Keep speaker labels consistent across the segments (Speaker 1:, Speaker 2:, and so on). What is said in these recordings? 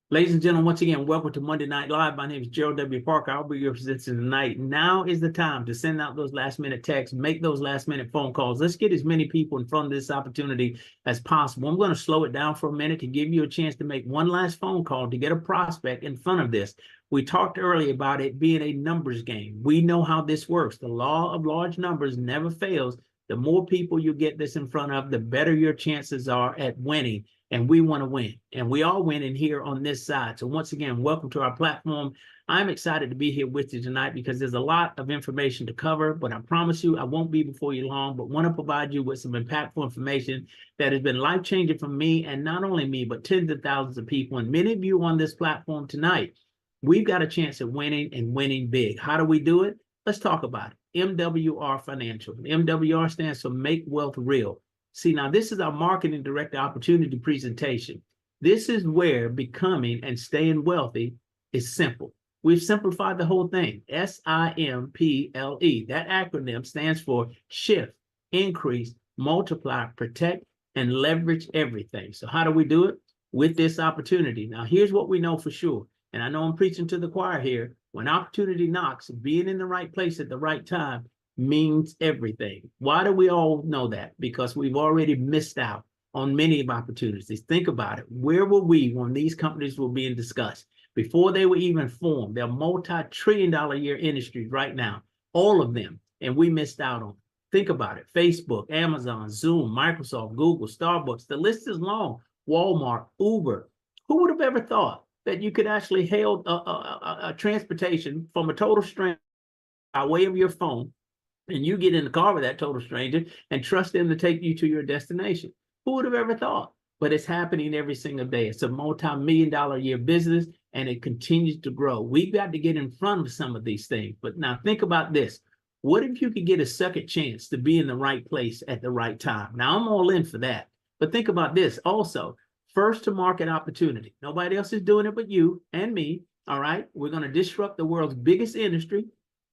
Speaker 1: Ladies and gentlemen, once again, welcome to Monday Night Live. My name is Gerald W. Parker. I'll be your presenter tonight. Now is the time to send out those last-minute texts, make those last-minute phone calls. Let's get as many people in front of this opportunity as possible. I'm going to slow it down for a minute to give you a chance to make one last phone call to get a prospect in front of this. We talked earlier about it being a numbers game. We know how this works. The law of large numbers never fails. The more people you get this in front of, the better your chances are at winning. And we want to win. And we all win in here on this side. So once again, welcome to our platform. I'm excited to be here with you tonight because there's a lot of information to cover, but I promise you I won't be before you long, but want to provide you with some impactful information that has been life-changing for me, and not only me, but tens of thousands of people. And many of you on this platform tonight, we've got a chance at winning and winning big. How do we do it? Let's talk about it. MWR Financial. MWR stands for Make Wealth Real. See, now this is our marketing director opportunity presentation. This is where becoming and staying wealthy is simple. We've simplified the whole thing. SIMPLE. That acronym stands for shift, increase, multiply, protect, and leverage everything. So how do we do it? With this opportunity. Now, here's what we know for sure. And I know I'm preaching to the choir here. When opportunity knocks, being in the right place at the right time means everything. Why do we all know that? Because we've already missed out on many of opportunities. Think about it. Where were we when these companies were being discussed? Before they were even formed, they're multi-trillion-dollar-a-year industries right now, all of them, and we missed out on. Think about it. Facebook, Amazon, Zoom, Microsoft, Google, Starbucks, the list is long. Walmart, Uber. Who would have ever thought that you could actually hail a transportation from a total stranger by way of your phone, and you get in the car with that total stranger and trust them to take you to your destination? Who would have ever thought? But it's happening every single day. It's a multi-million-dollar-a-year business, and it continues to grow. We've got to get in front of some of these things. But now think about this. What if you could get a second chance to be in the right place at the right time? Now, I'm all in for that. But think about this also. First to market opportunity. Nobody else is doing it but you and me. All right. We're going to disrupt the world's biggest industry.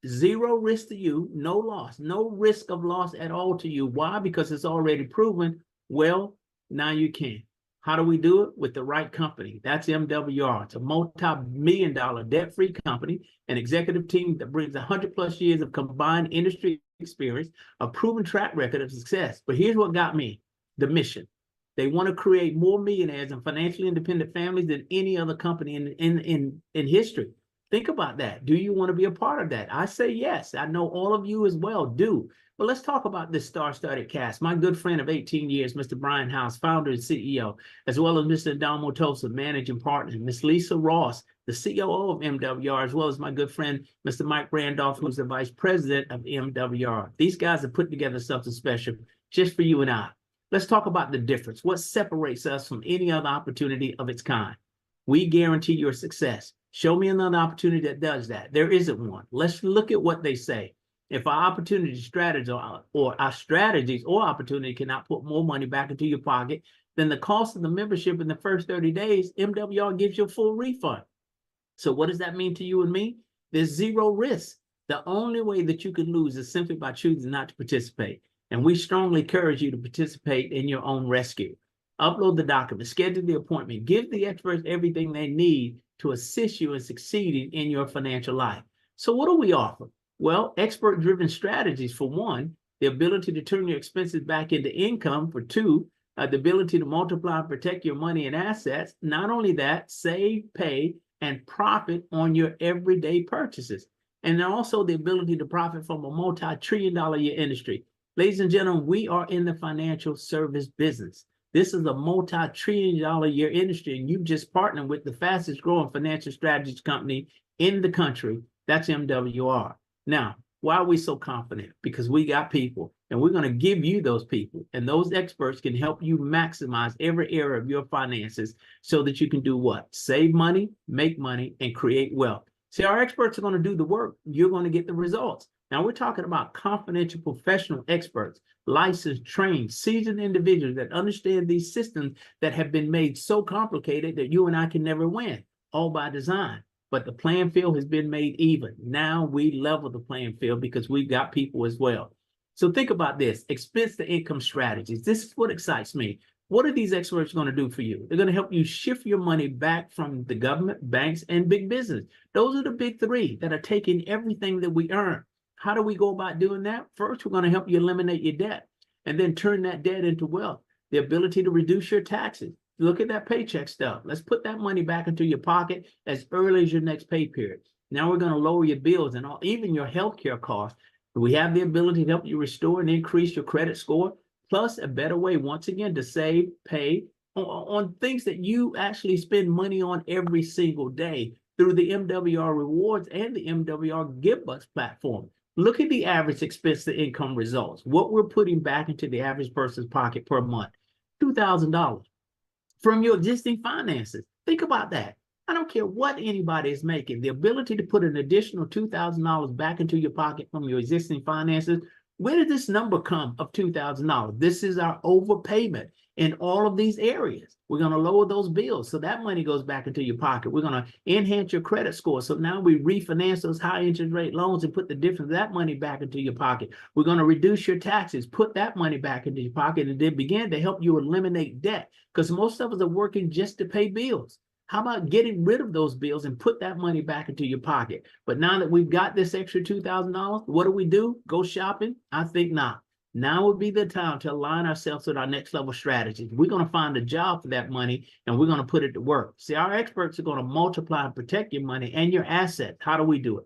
Speaker 1: Zero risk to you, no loss, no risk of loss at all to you. Why? Because it's already proven. Well, now you can. How do we do it? With the right company. That's MWR. It's a multi-million-dollar debt-free company, an executive team that brings 100+ years of combined industry experience, a proven track record of success. But here's what got me: the mission. They want to create more millionaires and financially independent families than any other company in history. Think about that. Do you want to be a part of that? I say yes. I know all of you as well do. But let's talk about this star-studded cast. My good friend of 18 years, Mr. Brian House, founder and CEO, as well as Mr. Adamo Tosa, managing partner, Ms. Lisa Ross, the COO of MWR, as well as my good friend, Mr. Mike Randolph, who's the vice president of MWR. These guys have put together something special just for you and I. Let's talk about the difference. What separates us from any other opportunity of its kind? We guarantee your success. Show me another opportunity that does that. There isn't one. Let's look at what they say. If our opportunity strategy or our strategies or opportunity cannot put more money back into your pocket than the cost of the membership in the first 30 days, MWR gives you a full refund. So what does that mean to you and me? There's zero risk. The only way that you can lose is simply by choosing not to participate. And we strongly encourage you to participate in your own rescue. Upload the document, schedule the appointment, give the experts everything they need to assist you in succeeding in your financial life. So what do we offer? Well, expert-driven strategies for one, the ability to turn your expenses back into income for two, the ability to multiply and protect your money and assets. Not only that, save, pay, and profit on your everyday purchases. And then also the ability to profit from a multi-trillion-dollar-a-year industry. Ladies and gentlemen, we are in the financial service business. This is a multi-trillion-dollar-a-year industry, and you've just partnered with the fastest growing financial strategies company in the country. That's MWR. Now, why are we so confident? Because we got people, and we're going to give you those people, and those experts can help you maximize every area of your finances so that you can do what? Save money, make money, and create wealth. See, our experts are going to do the work. You're going to get the results. Now, we're talking about confidential professional experts, licensed, trained, seasoned individuals that understand these systems that have been made so complicated that you and I can never win, all by design. But the playing field has been made even. Now we level the playing field because we've got people as well. So think about this, expense to income strategies. This is what excites me. What are these experts going to do for you? They're going to help you shift your money back from the government, banks, and big business. Those are the big three that are taking everything that we earn. How do we go about doing that? First, we're going to help you eliminate your debt and then turn that debt into wealth. The ability to reduce your taxes. Look at that paycheck stuff. Let's put that money back into your pocket as early as your next pay period. Now we're going to lower your bills and even your healthcare costs. We have the ability to help you restore and increase your credit score, plus a better way, once again, to save, pay on things that you actually spend money on every single day through the MWR Rewards and the MWR GivBux platform. Look at the average expense to income results. What we're putting back into the average person's pocket per month, $2,000 from your existing finances. Think about that. I don't care what anybody is making. The ability to put an additional $2,000 back into your pocket from your existing finances. Where did this number come of $2,000? This is our overpayment in all of these areas. We're going to lower those bills. So that money goes back into your pocket. We're going to enhance your credit score. So now we refinance those high interest rate loans and put the difference of that money back into your pocket. We're going to reduce your taxes, put that money back into your pocket, and then begin to help you eliminate debt, because most of us are working just to pay bills. How about getting rid of those bills and put that money back into your pocket? But now that we've got this extra $2,000, what do? Go shopping? I think not. Now would be the time to align ourselves with our next level strategies. We're going to find a job for that money and we're going to put it to work. See, our experts are going to multiply and protect your money and your assets. How do we do it?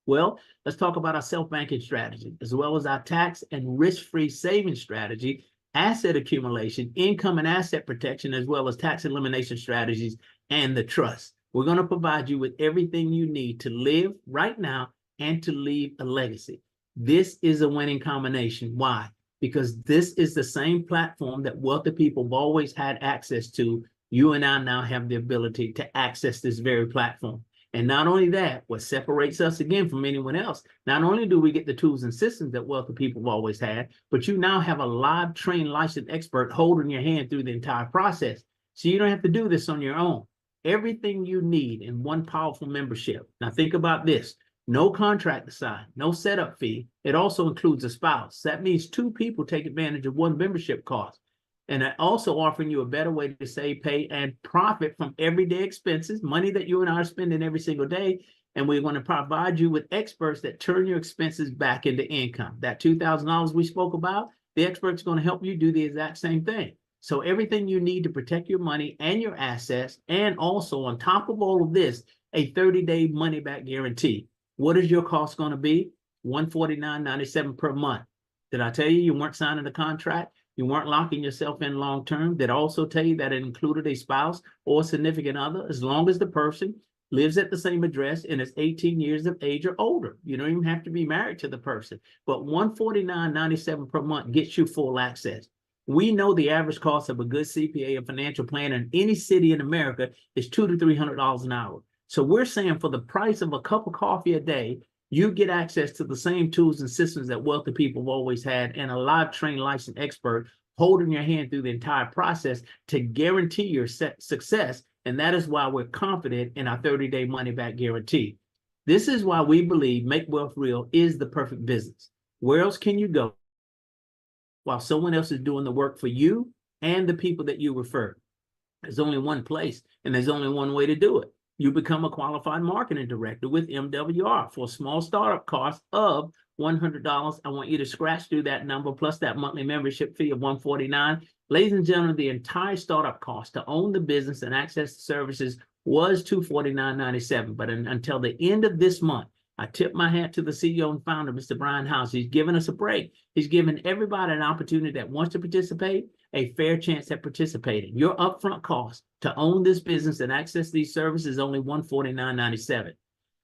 Speaker 1: Well, let's talk about our self-banking strategy, as well as our tax and risk-free savings strategy, asset accumulation, income and asset protection, as well as tax elimination strategies, and the trust. We're going to provide you with everything you need to live right now and to leave a legacy. This is a winning combination. Why? Because this is the same platform that wealthy people have always had access to. You and I now have the ability to access this very platform. And not only that, what separates us again from anyone else, not only do we get the tools and systems that wealthy people have always had, but you now have a live trained licensed expert holding your hand through the entire process. So you don't have to do this on your own. Everything you need in one powerful membership. Now think about this. No contract to sign, no setup fee. It also includes a spouse. That means two people take advantage of one membership cost. And also offering you a better way to save, pay, and profit from everyday expenses, money that you and I are spending every single day. And we're going to provide you with experts that turn your expenses back into income. That $2,000 we spoke about, the expert's going to help you do the exact same thing. So everything you need to protect your money and your assets, and also on top of all of this, a 30-day money-back guarantee. What is your cost going to be? $149.97 per month. Did I tell you weren't signing a contract? You weren't locking yourself in long term? Did I also tell you that it included a spouse or significant other, as long as the person lives at the same address and is 18 years of age or older? You don't even have to be married to the person. But $149.97 per month gets you full access. We know the average cost of a good CPA and financial planner in any city in America is $200 to $300 an hour. So we're saying for the price of a cup of coffee a day, you get access to the same tools and systems that wealthy people have always had, and a live trained licensed expert holding your hand through the entire process to guarantee your success. And that is why we're confident in our 30-day money-back guarantee. This is why we believe Make Wealth Real is the perfect business. Where else can you go while someone else is doing the work for you and the people that you refer? There's only one place, and there's only one way to do it. You become a qualified marketing director with MWR for a small startup cost of $100. I want you to scratch through that number plus that monthly membership fee of $149. Ladies and gentlemen, the entire startup cost to own the business and access the services was $249.97. But until the end of this month, I tip my hat to the CEO and founder, Mr. Brian House. He's given us a break. He's given everybody an opportunity that wants to participate a fair chance at participating. Your upfront cost to own this business and access these services is only $149.97.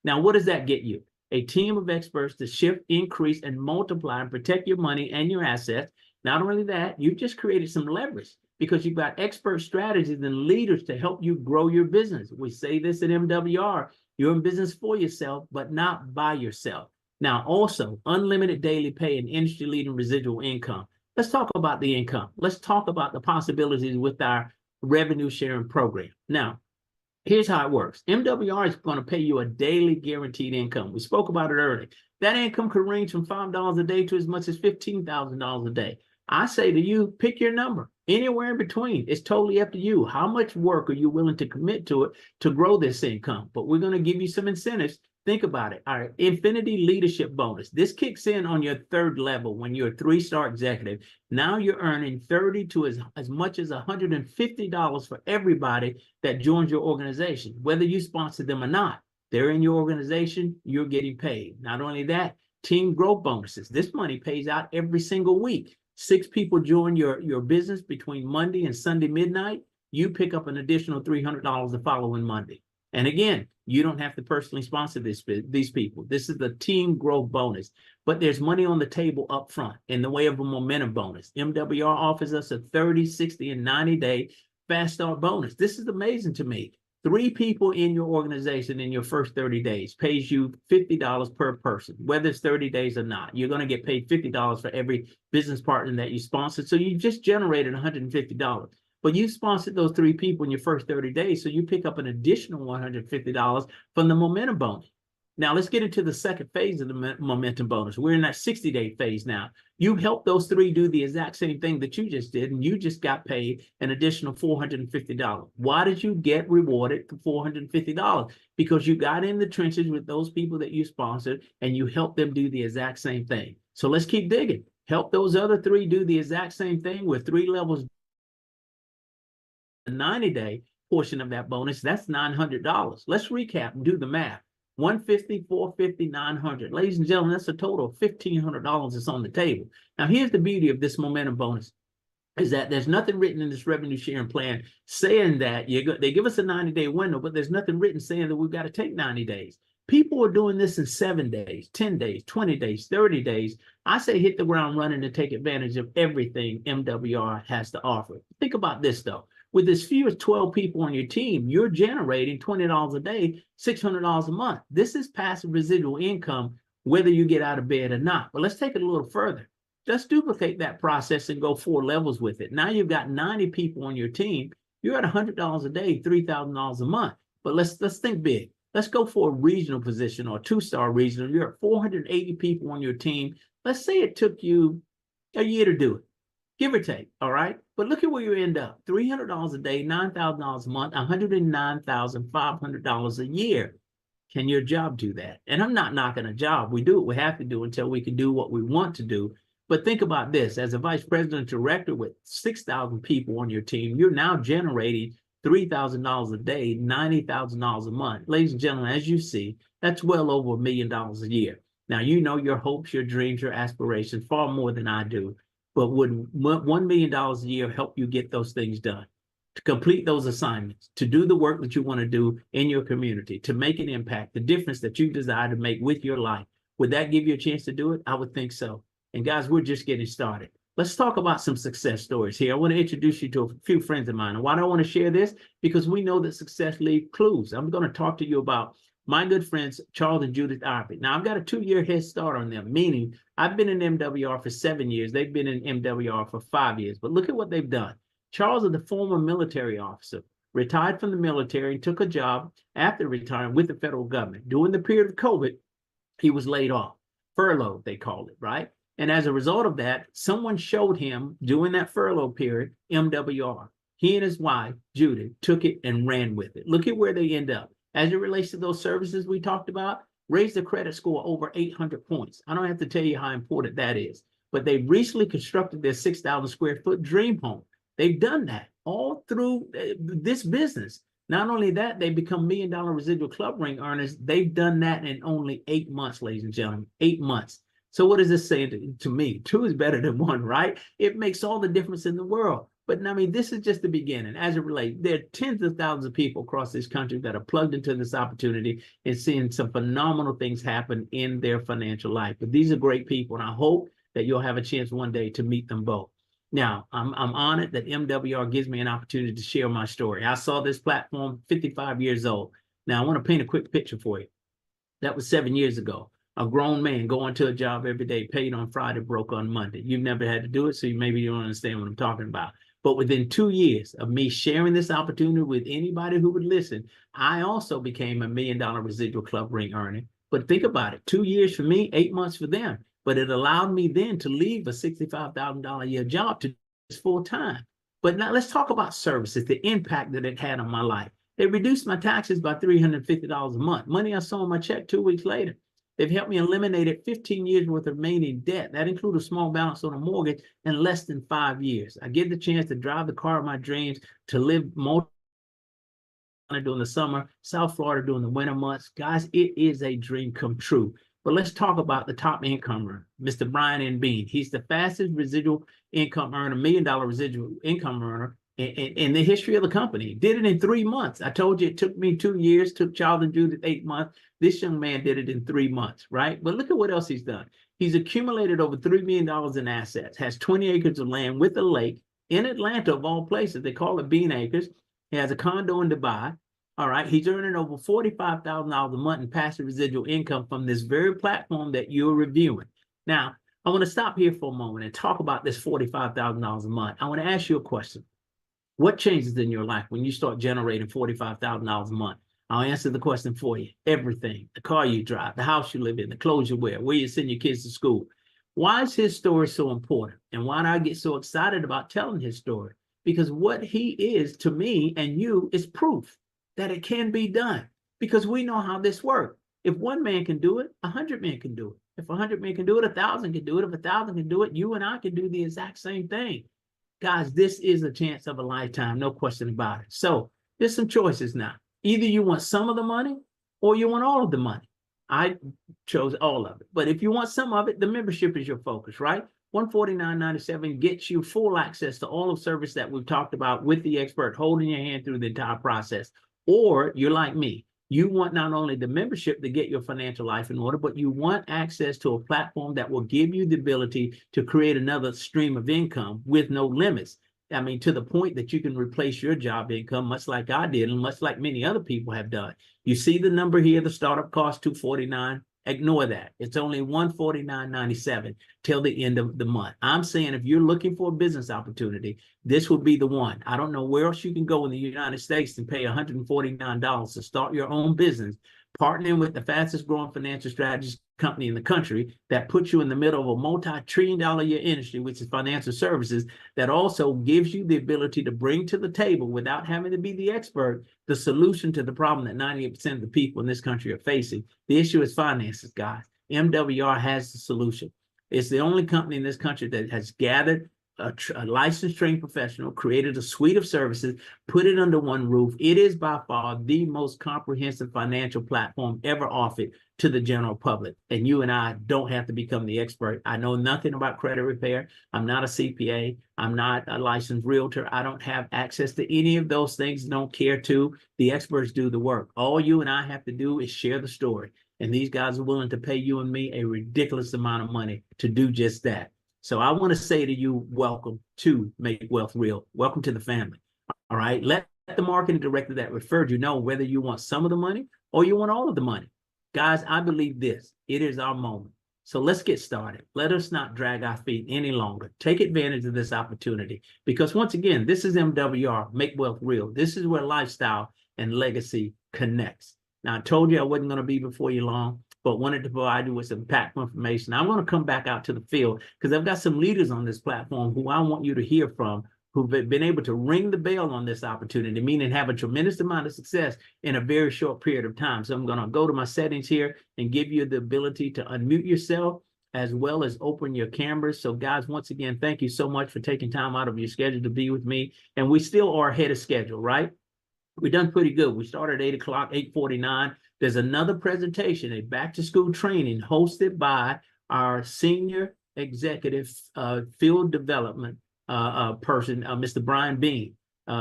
Speaker 1: Now, what does that get you? A team of experts to shift, increase, and multiply and protect your money and your assets. Not only that, you've just created some leverage because you've got expert strategies and leaders to help you grow your business. We say this at MWR. You're in business for yourself, but not by yourself. Now, also, unlimited daily pay and industry-leading residual income. Let's talk about the income. Let's talk about the possibilities with our revenue sharing program. Now, here's how it works. MWR is going to pay you a daily guaranteed income. We spoke about it earlier. That income could range from $5 a day to as much as $15,000 a day. I say to you, pick your number. Anywhere in between. It's totally up to you. How much work are you willing to commit to it to grow this income? But we're going to give you some incentives. Think about it. All right, Infinity Leadership Bonus. This kicks in on your third level when you're a 3-star executive. Now you're earning 30 to as much as $150 for everybody that joins your organization, whether you sponsor them or not. They're in your organization, you're getting paid. Not only that, team growth bonuses. This money pays out every single week. 6 people join your business between Monday and Sunday midnight, you pick up an additional $300 the following Monday. And again, you don't have to personally sponsor these people. This is the team growth bonus, but there's money on the table up front in the way of a momentum bonus. MWR offers us a 30, 60, and 90-day fast start bonus. This is amazing to me. 3 people in your organization in your first 30 days pays you $50 per person, whether it's 30 days or not. You're going to get paid $50 for every business partner that you sponsor. So you just generated $150. But you sponsored those 3 people in your first 30 days, so you pick up an additional $150 from the momentum bonus. Now, let's get into the second phase of the momentum bonus. We're in that 60-day phase now. You helped those 3 do the exact same thing that you just did, and you just got paid an additional $450. Why did you get rewarded for $450? Because you got in the trenches with those people that you sponsored, and you helped them do the exact same thing. So let's keep digging. Help those other 3 do the exact same thing with 3 levels. The 90-day portion of that bonus, that's $900. Let's recap and do the math. 150, 450, 900. Ladies and gentlemen, that's a total of $1,500 that's on the table. Now, here's the beauty of this momentum bonus, is that there's nothing written in this revenue sharing plan saying that they give us a 90-day window, but there's nothing written saying that we've got to take 90 days. People are doing this in 7 days, 10 days, 20 days, 30 days. I say hit the ground running and take advantage of everything MWR has to offer. Think about this, though. With as few as 12 people on your team, you're generating $20 a day, $600 a month. This is passive residual income, whether you get out of bed or not. But let's take it a little further. Just duplicate that process and go 4 levels with it. Now you've got 90 people on your team. You're at $100 a day, $3,000 a month. But let's think big. Let's go for a regional position or a 2-star regional. You're at 480 people on your team. Let's say it took you a year to do it, give or take, all right? But look at where you end up. $300 a day, $9,000 a month, $109,500 a year. Can your job do that? And I'm not knocking a job. We do what we have to do until we can do what we want to do. But think about this. As a vice president director with 6,000 people on your team, you're now generating $3,000 a day, $90,000 a month. Ladies and gentlemen, as you see, that's well over $1 million a year. Now, you know your hopes, your dreams, your aspirations far more than I do. But would $1 million a year help you get those things done, to complete those assignments, to do the work that you want to do in your community, to make an impact, the difference that you desire to make with your life? Would that give you a chance to do it? I would think so. And guys, we're just getting started. Let's talk about some success stories here. I want to introduce you to a few friends of mine. And why do I want to share this? Because we know that success leaves clues. I'm going to talk to you about my good friends, Charles and Judith Ivey. Now, I've got a 2-year head start on them, meaning I've been in MWR for 7 years. They've been in MWR for 5 years. But look at what they've done. Charles is the former military officer, retired from the military, and took a job after retiring with the federal government. During the period of COVID, he was laid off. Furloughed, they called it, right? And as a result of that, someone showed him during that furlough period, MWR. He and his wife, Judith, took it and ran with it. Look at where they end up. As it relates to those services we talked about, raised the credit score over 800 points. I don't have to tell you how important that is. But they recently constructed their 6,000 square foot dream home. They've done that all through this business. Not only that, they become $1 million residual club ring earners. They've done that in only 8 months, ladies and gentlemen, 8 months. So what does this say to me? 2 is better than 1, right? It makes all the difference in the world. But I mean, this is just the beginning. As it relates, there are tens of thousands of people across this country that are plugged into this opportunity and seeing some phenomenal things happen in their financial life. But these are great people, and I hope that you'll have a chance one day to meet them both. Now, I'm honored that MWR gives me an opportunity to share my story. I saw this platform 55 years old. Now, I want to paint a quick picture for you. That was 7 years ago. A grown man going to a job every day, paid on Friday, broke on Monday. You've never had to do it, so maybe you don't understand what I'm talking about. But within 2 years of me sharing this opportunity with anybody who would listen, I also became a $1 million residual club ring earner. But think about it, 2 years for me, 8 months for them. But it allowed me then to leave a $65,000 a year job to full time. But now let's talk about services, the impact that it had on my life. They reduced my taxes by $350 a month. Money I saw on my check 2 weeks later. They've helped me eliminate 15 years worth of remaining debt. That includes a small balance on a mortgage in less than 5 years. I get the chance to drive the car of my dreams, to live more during the summer, South Florida during the winter months. Guys, it is a dream come true. But let's talk about the top income earner, Mr. Brian N. Bean. He's the fastest residual income earner, $1 million residual income earner in the history of the company. Did it in 3 months. I told you it took me 2 years, took Charles and Judith 8 months. This young man did it in 3 months, right? But look at what else he's done. He's accumulated over $3 million in assets, has 20 acres of land with a lake in Atlanta, of all places. They call it Bean Acres. He has a condo in Dubai. All right, he's earning over $45,000 a month in passive residual income from this very platform that you're reviewing. Now, I want to stop here for a moment and talk about this $45,000 a month. I want to ask you a question. What changes in your life when you start generating $45,000 a month? I'll answer the question for you. Everything. The car you drive, the house you live in, the clothes you wear, where you send your kids to school. Why is his story so important? And why do I get so excited about telling his story? Because what he is to me and you is proof that it can be done, because we know how this works. If one man can do it, 100 men can do it. If 100 men can do it, 1,000 can do it. If 1,000 can do it, you and I can do the exact same thing. Guys, this is a chance of a lifetime, no question about it. So there's some choices now. Either you want some of the money or you want all of the money. I chose all of it. But if you want some of it, the membership is your focus, right? $149.97 gets you full access to all of service that we've talked about with the expert holding your hand through the entire process. Or you're like me, you want not only the membership to get your financial life in order, but you want access to a platform that will give you the ability to create another stream of income with no limits. I mean, to the point that you can replace your job income, much like I did, and much like many other people have done. You see the number here, the startup cost $249. Ignore that. It's only $149.97 till the end of the month. I'm saying if you're looking for a business opportunity, this would be the one. I don't know where else you can go in the United States and pay $149 to start your own business, partnering with the fastest growing financial strategies company in the country that puts you in the middle of a multi-trillion-dollar a year industry, which is financial services, that also gives you the ability to bring to the table, without having to be the expert, the solution to the problem that 98% of the people in this country are facing. The issue is finances, guys. MWR has the solution. It's the only company in this country that has gathered a licensed trained professional, created a suite of services, put it under one roof. It is by far the most comprehensive financial platform ever offered to the general public. And you and I don't have to become the expert. I know nothing about credit repair. I'm not a CPA. I'm not a licensed realtor. I don't have access to any of those things. Don't care to. The experts do the work. All you and I have to do is share the story. And these guys are willing to pay you and me a ridiculous amount of money to do just that. So I want to say to you, welcome to Make Wealth Real. Welcome to the family. All right. Let the marketing director that referred you know whether you want some of the money or you want all of the money. Guys, I believe this. It is our moment. So let's get started. Let us not drag our feet any longer. Take advantage of this opportunity, because once again, this is MWR, Make Wealth Real. This is where lifestyle and legacy connects. Now, I told you I wasn't going to be before you long, but wanted to provide you with some impactful information. I'm going to come back out to the field because I've got some leaders on this platform who I want you to hear from, who've been able to ring the bell on this opportunity, meaning have a tremendous amount of success in a very short period of time. So I'm going to go to my settings here and give you the ability to unmute yourself as well as open your cameras. So guys, once again, thank you so much for taking time out of your schedule to be with me. And we still are ahead of schedule, right? We've done pretty good. We started at 8 o'clock, 8:49. There's another presentation, a back-to-school training hosted by our senior executive field development person, Mr. Brian Bean.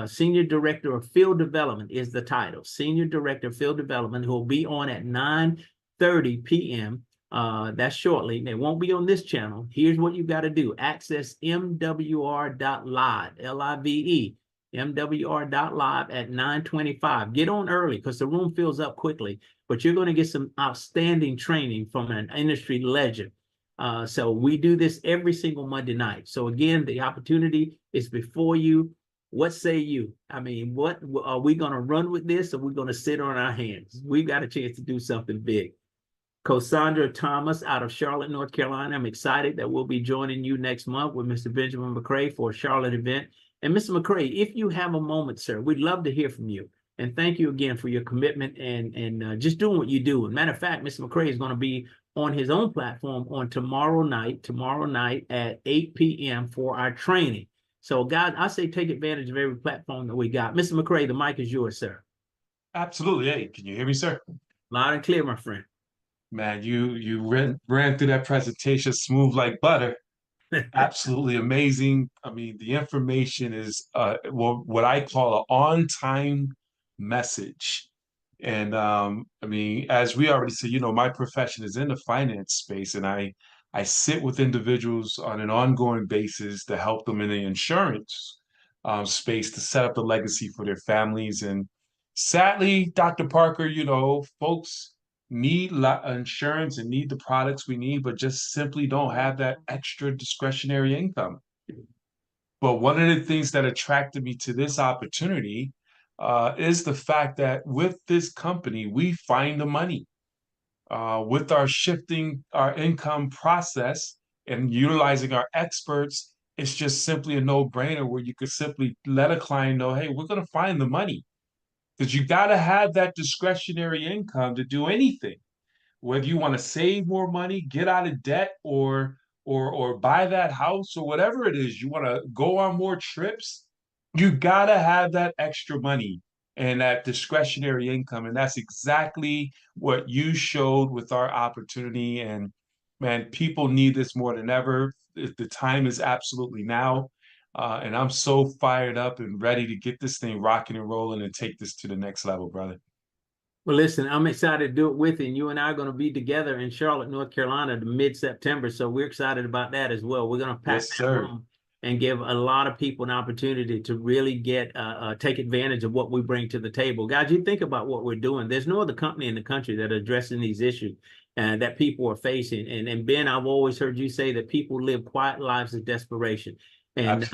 Speaker 1: Senior Director of Field Development is the title. Senior Director of Field Development, who will be on at 9:30 p.m. That's shortly. They won't be on this channel. Here's what you got to do. Access MWR.live, L-I-V-E. MWR.live at 9:25. Get on early because the room fills up quickly, but you're going to get some outstanding training from an industry legend. So we do this every single Monday night. So again, the opportunity is before you. What say you? I mean, what are we going to run with this, or are we going to sit on our hands? We've got a chance to do something big. Cassandra Thomas out of Charlotte, North Carolina. I'm excited that we'll be joining you next month with Mr. Benjamin McCray for a Charlotte event. And Mr. McCray, if you have a moment, sir, we'd love to hear from you. And thank you again for your commitment and just doing what you do. And matter of fact, Mr. McCray is going to be on his own platform on tomorrow night at 8 p.m. for our training. So, guys, I say take advantage of every platform that we got. Mr. McCray, the mic is yours, sir.
Speaker 2: Absolutely. Hey, can you hear me, sir?
Speaker 1: Loud and clear, my friend.
Speaker 2: Man, you ran through that presentation smooth like butter. Absolutely amazing. I mean, the information is what I call an on-time message. And I mean, as we already said, my profession is in the finance space, and I sit with individuals on an ongoing basis to help them in the insurance space to set up the legacy for their families. And sadly, Dr. Parker, folks need insurance and need the products we need, but just simply don't have that extra discretionary income. But one of the things that attracted me to this opportunity is the fact that with this company, we find the money. With our shifting our income process and utilizing our experts, it's just simply a no-brainer where you could simply let a client know, hey, we're going to find the money. Because you got to have that discretionary income to do anything, whether you want to save more money, get out of debt, or buy that house, or whatever it is, you want to go on more trips, you got to have that extra money and that discretionary income. And that's exactly what you showed with our opportunity. And man, people need this more than ever. The time is absolutely now. And I'm so fired up and ready to get this thing rocking and rolling and take this to the next level, brother.
Speaker 1: Well, listen, I'm excited to do it with you. And you and I are going to be together in Charlotte, North Carolina, mid-September. So we're excited about that as well. We're going to pack
Speaker 2: Yes,
Speaker 1: that
Speaker 2: sir.
Speaker 1: room and give a lot of people an opportunity to really take advantage of what we bring to the table. Guys, you think about what we're doing. There's no other company in the country that are addressing these issues that people are facing. And Ben, I've always heard you say that people live quiet lives of desperation. And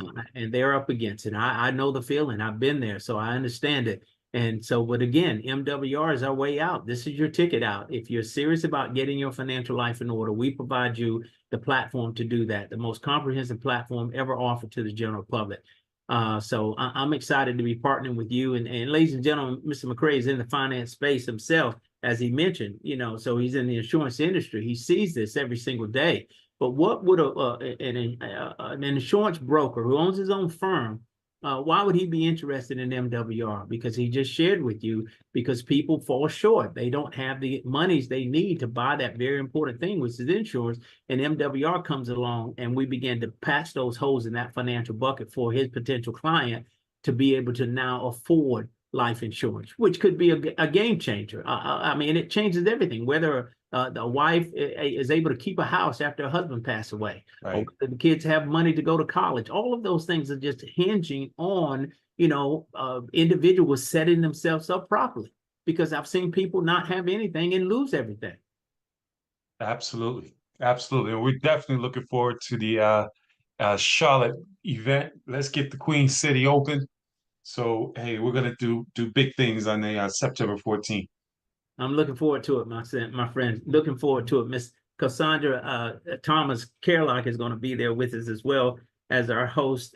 Speaker 1: they're up against it. I know the feeling. I've been there, so I understand it. And so, but again, MWR is our way out. This is your ticket out. If you're serious about getting your financial life in order, we provide you the platform to do that, the most comprehensive platform ever offered to the general public. So I'm excited to be partnering with you. And ladies and gentlemen, Mr. McCray is in the finance space himself, as he mentioned, so he's in the insurance industry. He sees this every single day. But what would an insurance broker who owns his own firm, why would he be interested in MWR? Because he just shared with you, because people fall short. They don't have the monies they need to buy that very important thing, which is insurance. And MWR comes along and we begin to patch those holes in that financial bucket for his potential client to be able to now afford life insurance, which could be a game changer. I mean, it changes everything, whether the wife is able to keep a house after her husband passed away,
Speaker 2: Right.
Speaker 1: or the kids have money to go to college. All of those things are just hinging on, individuals setting themselves up properly, because I've seen people not have anything and lose everything.
Speaker 2: Absolutely. Absolutely. And we're definitely looking forward to the Charlotte event. Let's get the Queen City open. So, hey, we're gonna do big things on the September 14th.
Speaker 1: I'm looking forward to it, my friend. Looking forward to it. Miss Cassandra Thomas Carlock is going to be there with us as well as our host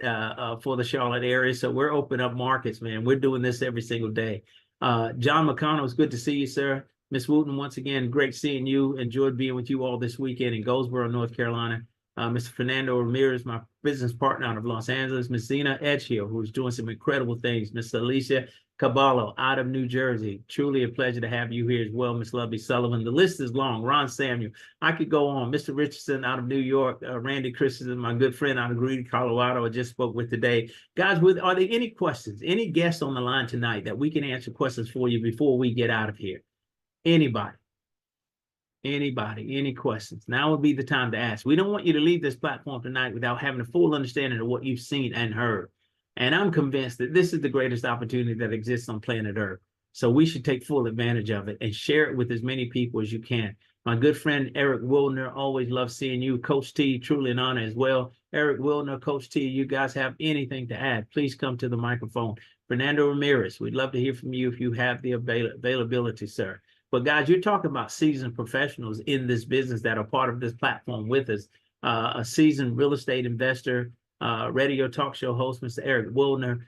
Speaker 1: for the Charlotte area. So we're opening up markets, man. We're doing this every single day. John McConnell, it's good to see you, sir. Miss Wooten, once again, great seeing you. Enjoyed being with you all this weekend in Goldsboro, North Carolina. Mr. Fernando Ramirez, my business partner out of Los Angeles. Miss Zena Edgehill, who's doing some incredible things. Miss Alicia Caballo out of New Jersey. Truly a pleasure to have you here as well, Miss Lovely Sullivan. The list is long. Ron Samuel. I could go on. Mr. Richardson out of New York. Randy Christensen, my good friend out of Greeley, Colorado, I just spoke with today. Guys, are there any questions? Any guests on the line tonight that we can answer questions for you before we get out of here? Anybody? Any questions? Now would be the time to ask. We don't want you to leave this platform tonight without having a full understanding of what you've seen and heard. And I'm convinced that this is the greatest opportunity that exists on planet Earth. So we should take full advantage of it and share it with as many people as you can. My good friend, Eric Wilner, always love seeing you. Coach T, truly an honor as well. Eric Wilner, Coach T, you guys have anything to add, please come to the microphone. Fernando Ramirez, we'd love to hear from you if you have the availability, sir. But guys, you're talking about seasoned professionals in this business that are part of this platform with us. A seasoned real estate investor, radio talk show host, Mr. Eric Wilner.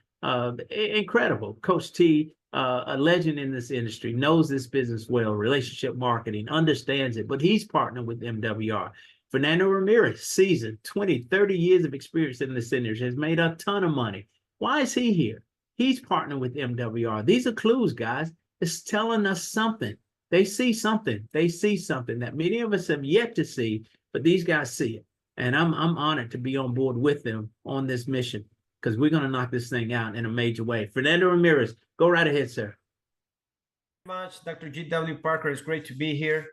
Speaker 1: Incredible. Coach T, a legend in this industry, knows this business well, relationship marketing, understands it, but he's partnered with MWR. Fernando Ramirez, seasoned, 20, 30 years of experience in this industry, has made a ton of money. Why is he here? He's partnered with MWR. These are clues, guys. It's telling us something. They see something. They see something that many of us have yet to see, but these guys see it. And I'm honored to be on board with them on this mission, because we're going to knock this thing out in a major way. Fernando Ramirez, go right ahead, sir.
Speaker 3: Much, Dr. G.W. Parker. It's great to be here.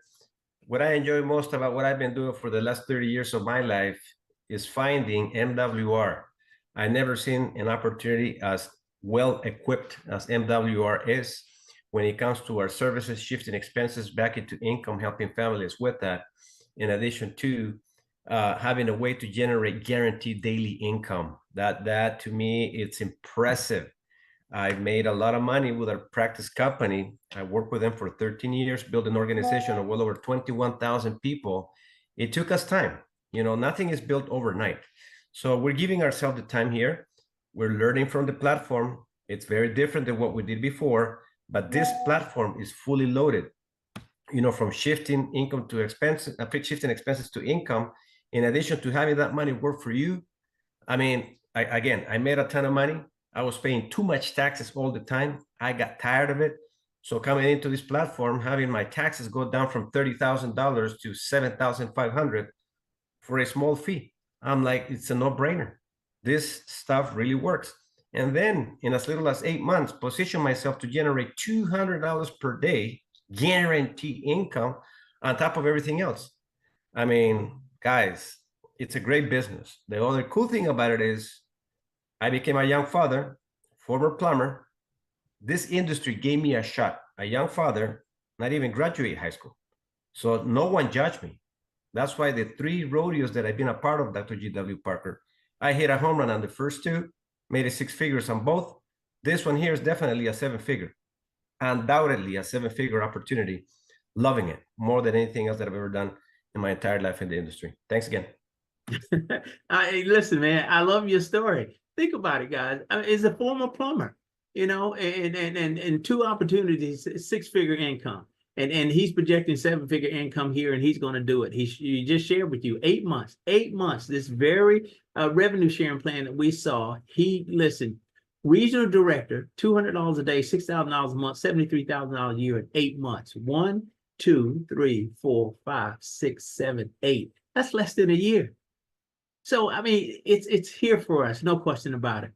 Speaker 3: What I enjoy most about what I've been doing for the last 30 years of my life is finding MWR. I've never seen an opportunity as well equipped as MWR is when it comes to our services, shifting expenses back into income, helping families with that, in addition to having a way to generate guaranteed daily income. That to me, it's impressive. I made a lot of money with our practice company. I worked with them for 13 years, built an organization of well over 21,000 people. It took us time. You know, nothing is built overnight. So we're giving ourselves the time here. We're learning from the platform. It's very different than what we did before, but this platform is fully loaded, you know, from shifting income to expenses, shifting expenses to income, in addition to having that money work for you. I mean, I made a ton of money. I was paying too much taxes all the time. I got tired of it. So coming into this platform, having my taxes go down from $30,000 to $7,500 for a small fee, I'm like, it's a no-brainer. This stuff really works. And then in as little as 8 months, position myself to generate $200 per day, guaranteed income on top of everything else. I mean, guys, it's a great business. The other cool thing about it is I became a young father, former plumber. This industry gave me a shot. A young father, not even graduate high school. So no one judged me. That's why the 3 rodeos that I've been a part of, Dr. G.W. Parker, I hit a home run on the first 2, made it 6 figures on both. This one here is definitely a 7-figure, undoubtedly a 7-figure opportunity. Loving it more than anything else that I've ever done in my entire life in the industry. Thanks again.
Speaker 1: Listen, man, I love your story. Think about it, guys. As a former plumber, you know, and 2 opportunities, 6-figure income. And he's projecting 7-figure income here, and he's going to do it. He just shared with you 8 months, 8 months, this very revenue sharing plan that we saw. Listen, regional director, $200 a day, $6,000 a month, $73,000 a year in 8 months. 1, 2, 3, 4, 5, 6, 7, 8. That's less than a year. So, I mean, it's here for us, no question about it.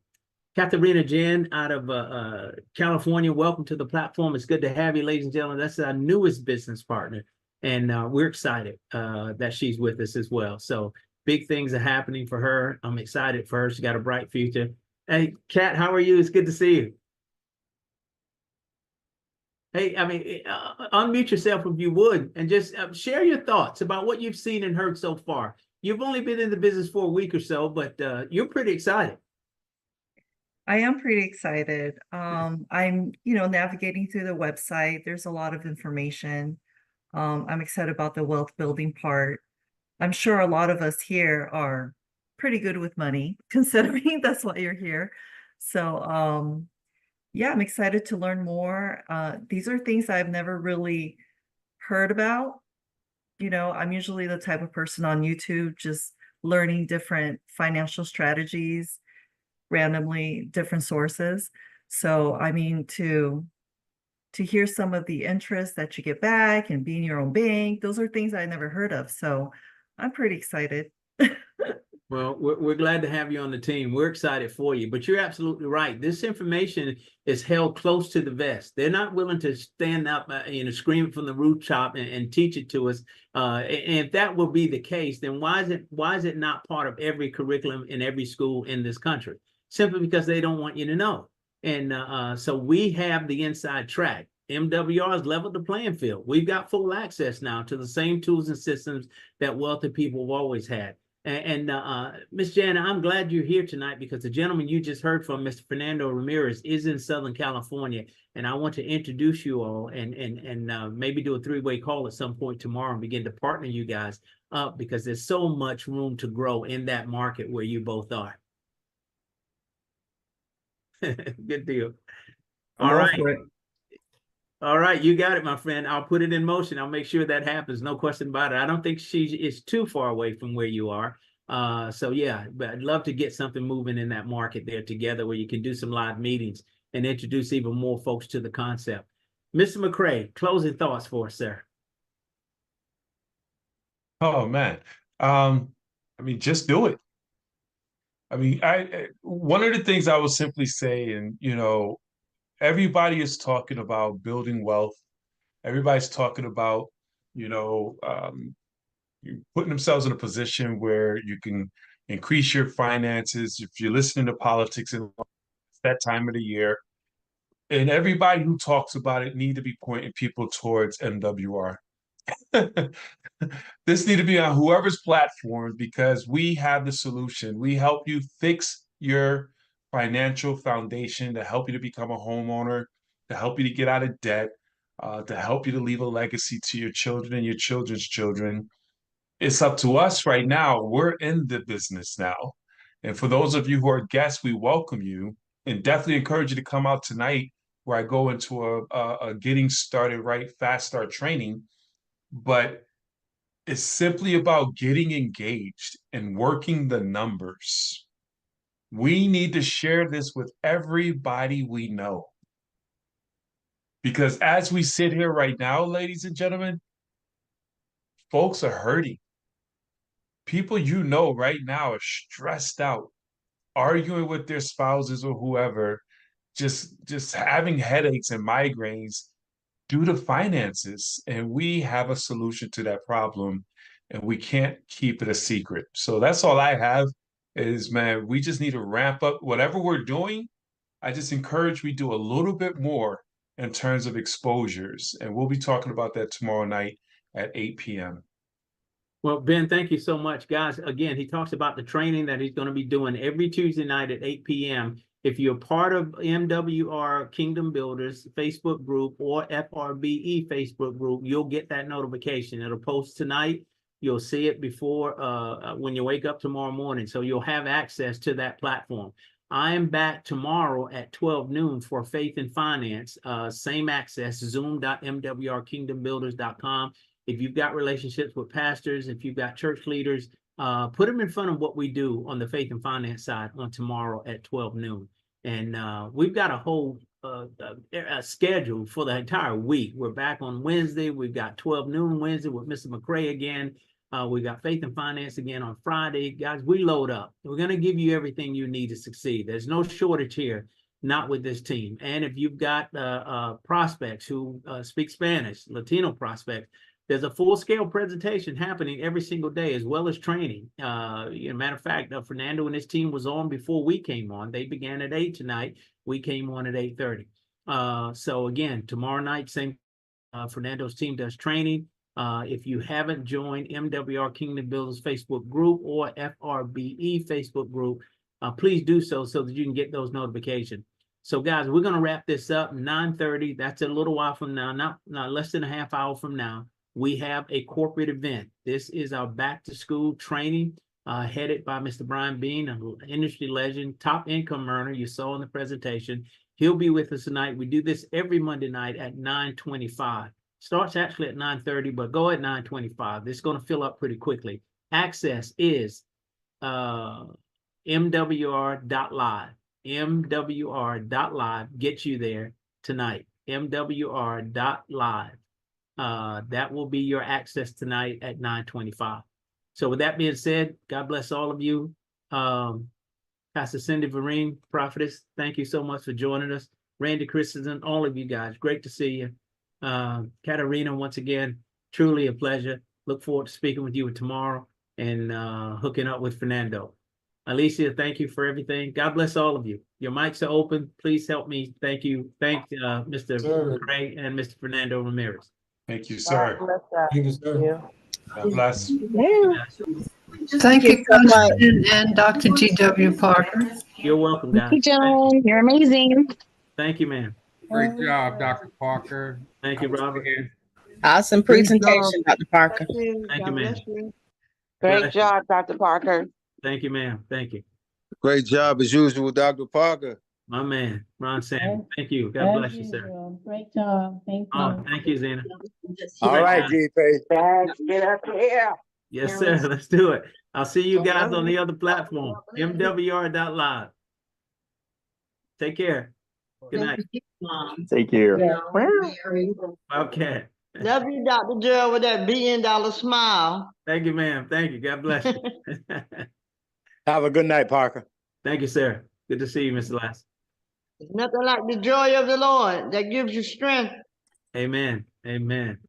Speaker 1: Katharina Jen out of California, welcome to the platform. It's good to have you, ladies and gentlemen. That's our newest business partner, and we're excited that she's with us as well. So big things are happening for her. I'm excited for her. She's got a bright future. Hey, Kat, how are you? It's good to see you. Hey, I mean, unmute yourself if you would, and just share your thoughts about what you've seen and heard so far. You've only been in the business for a week or so, but you're pretty excited.
Speaker 4: I am pretty excited. I'm, navigating through the website. There's a lot of information. I'm excited about the wealth building part. I'm sure a lot of us here are pretty good with money, considering that's why you're here. So, yeah, I'm excited to learn more. These are things I've never really heard about. I'm usually the type of person on YouTube just learning different financial strategies, randomly different sources. So, I mean, to hear some of the interest that you get back and being your own bank, those are things I never heard of. So I'm pretty excited.
Speaker 1: Well, we're glad to have you on the team. We're excited for you, but you're absolutely right. This information is held close to the vest. They're not willing to stand up, scream from the rooftop and teach it to us. And if that will be the case, then why is it not part of every curriculum in every school in this country? Simply because they don't want you to know. And so we have the inside track. MWR has leveled the playing field. We've got full access now to the same tools and systems that wealthy people have always had. And Ms. Jana, I'm glad you're here tonight because the gentleman you just heard from, Mr. Fernando Ramirez, is in Southern California. And I want to introduce you all and maybe do a 3-way call at some point tomorrow and begin to partner you guys up because there's so much room to grow in that market where you both are. Good deal.
Speaker 3: I'm
Speaker 1: All
Speaker 3: all
Speaker 1: right.
Speaker 3: for it.
Speaker 1: All right, you got it, my friend. I'll put it in motion. I'll make sure that happens. No question about it. I don't think she is too far away from where you are. So yeah, but I'd love to get something moving in that market there together where you can do some live meetings and introduce even more folks to the concept. Mr. McCray, closing thoughts for us, sir.
Speaker 2: Oh man. I mean, just do it. I mean, one of the things I will simply say, and everybody is talking about building wealth. Everybody's talking about, putting themselves in a position where you can increase your finances. If you're listening to politics in that time of the year, and everybody who talks about it need to be pointing people towards MWR. This need to be on whoever's platform because we have the solution. We help you fix your financial foundation to help you to become a homeowner, to help you to get out of debt, to help you to leave a legacy to your children and your children's children. It's up to us right now. We're in the business now. And for those of you who are guests, we welcome you and definitely encourage you to come out tonight where I go into a getting started right fast start training. But it's simply about getting engaged and working the numbers. We need to share this with everybody we know. Because as we sit here right now, ladies and gentlemen, folks are hurting. People right now are stressed out, arguing with their spouses or whoever, just having headaches and migraines due to finances. And we have a solution to that problem, and we can't keep it a secret. So that's all I have is, man, we just need to ramp up whatever we're doing. I just encourage we do a little bit more in terms of exposures. And we'll be talking about that tomorrow night at 8 p.m.
Speaker 1: Well, Ben, thank you so much, guys. Again, he talks about the training that he's going to be doing every Tuesday night at 8 p.m. If you're part of MWR Kingdom Builders Facebook group or FRBE Facebook group, you'll get that notification. It'll post tonight. You'll see it before when you wake up tomorrow morning. So you'll have access to that platform. I am back tomorrow at 12 noon for Faith and Finance. Same access, zoom.mwrkingdombuilders.com. If you've got relationships with pastors, if you've got church leaders, put them in front of what we do on the faith and finance side on tomorrow at 12 noon. And we've got a whole schedule for the entire week. We're back on Wednesday. We've got 12 noon Wednesday with Mr. McCray again. We got faith and finance again on Friday. Guys, we load up. We're going to give you everything you need to succeed. There's no shortage here, not with this team. And if you've got prospects who speak Spanish, Latino prospects, there's a full-scale presentation happening every single day, as well as training. Matter of fact, Fernando and his team was on before we came on. They began at 8 tonight. We came on at 8:30. So again, tomorrow night, same. Fernando's team does training. If you haven't joined MWR Kingdom Builders Facebook group or FRBE Facebook group, please do so that you can get those notifications. So guys, we're going to wrap this up 9:30. That's a little while from now, not less than a half hour from now. We have a corporate event. This is our back to school training headed by Mr. Brian Bean, an industry legend, top income earner you saw in the presentation. He'll be with us tonight. We do this every Monday night at 9:25. Starts actually at 9:30, but go at 9:25. It's going to fill up pretty quickly. Access is MWR.live. MWR.live gets you there tonight. MWR.live. That will be your access tonight at 9:25. So with that being said, God bless all of you. Pastor Cindy Vereen, prophetess, thank you so much for joining us. Randy Christensen, all of you guys, great to see you. Katarina, once again, truly a pleasure. Look forward to speaking with you tomorrow and hooking up with Fernando. Alicia, thank you for everything. God bless all of you. Your mics are open. Please help me. Thank you. Thank Mr. Craig and Mr. Fernando Ramirez.
Speaker 2: Thank you, sir.
Speaker 3: Thank you, sir.
Speaker 2: God bless.
Speaker 5: Thank you, Coach Ben and Dr. G.W. Parker.
Speaker 1: You're welcome, guys.
Speaker 6: Thank you, gentlemen. You're amazing.
Speaker 1: Thank you, ma'am.
Speaker 7: Great job, Dr. Parker.
Speaker 1: Thank you, Robert.
Speaker 6: Awesome presentation, Dr. Parker.
Speaker 1: Thank you, ma'am.
Speaker 8: Great job, Dr. Parker.
Speaker 1: Thank you, ma'am. Thank you.
Speaker 9: Great job as usual, Dr. Parker.
Speaker 1: My man, Ron Sam. Thank you. God bless you, sir.
Speaker 8: Great job. Thank
Speaker 1: Oh, thank you, Zena.
Speaker 9: All right, GP.
Speaker 8: Get up here.
Speaker 1: Yes, sir. Let's do it. I'll see you guys on the other platform, MWR.live. Take care. Good night.
Speaker 9: Take care.
Speaker 1: Okay.
Speaker 8: Love you, Dr. Gerald, with that $1 billion smile.
Speaker 1: Thank you, ma'am. Thank you. God bless you.
Speaker 9: Have a good night, Parker.
Speaker 1: Thank you, sir. Good to see you, Mr. Lass.
Speaker 8: It's nothing like the joy of the Lord that gives you strength.
Speaker 1: Amen. Amen.